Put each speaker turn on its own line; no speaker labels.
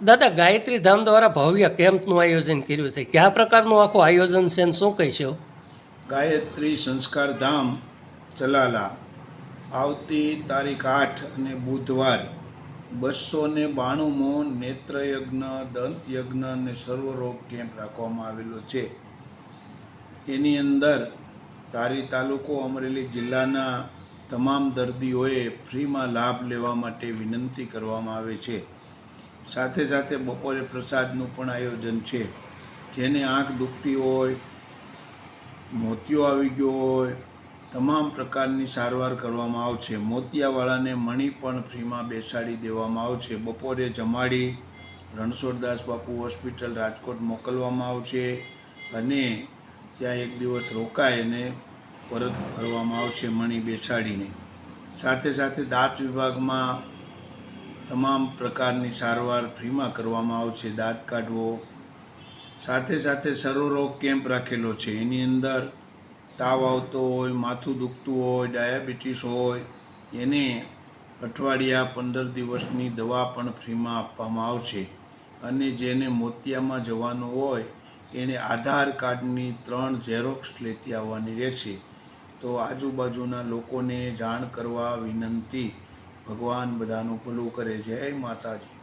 દાદા, ગાયત્રી ધામ દ્વારા ભવ્ય કેમ્પનું આયોજન કર્યું છે. કયા પ્રકારનું આખું આયોજન છે અને શું કહીશો?
ગાયત્રી સંસ્કાર ધામ ચલાલા આવતી તારીખ 8 અને બુધવાર 292મો નેત્રયજ્ઞ, દંતયજ્ઞ અને સર્વરોગ કેમ્પ રાખવામાં આવેલો છે. એની અંદર ધારી તાલુકો અમરેલી જિલ્લાના તમામ દર્દીઓએ ફ્રીમાં લાભ લેવા માટે વિનંતી કરવામાં આવે છે. સાથે સાથે બપોરે પ્રસાદનું પણ આયોજન છે. જેને આંખ દુખતી હોય, મોતિયો આવી ગયો હોય, તમામ પ્રકારની સારવાર કરવામાં આવશે. મોતિયાવાળાને મણી પણ ફ્રીમાં બેસાડી દેવામાં આવશે. બપોરે જમાડી રણછોડદાસ બાપુ હોસ્પિટલ રાજકોટ મોકલવામાં આવશે અને ત્યાં એક દિવસ રોકાય અને પરત ફરવામાં આવશે મણી બેસાડીને. સાથે સાથે દાંત વિભાગમાં તમામ પ્રકારની સારવાર ફ્રીમાં કરવામાં આવશે. દાંત કાઢવો, સાથે સાથે સર્વરોગ કેમ્પ રાખેલો છે. એની અંદર તાવ આવતો હોય, માથું દુખતું હોય, ડાયાબિટીસ હોય, એને અઠવાડિયા 15 દિવસની દવા પણ ફ્રીમાં આપવામાં આવશે. અને જેને મોતિયામાં જવાનું હોય એને આધાર કાર્ડની 3 ઝેરોક્ષ લેતી આવવાની રહેશે. તો આજુબાજુના લોકોને જાણ કરવા વિનંતી. ભગવાન બધાનું ભલું કરે. જય માતાજી.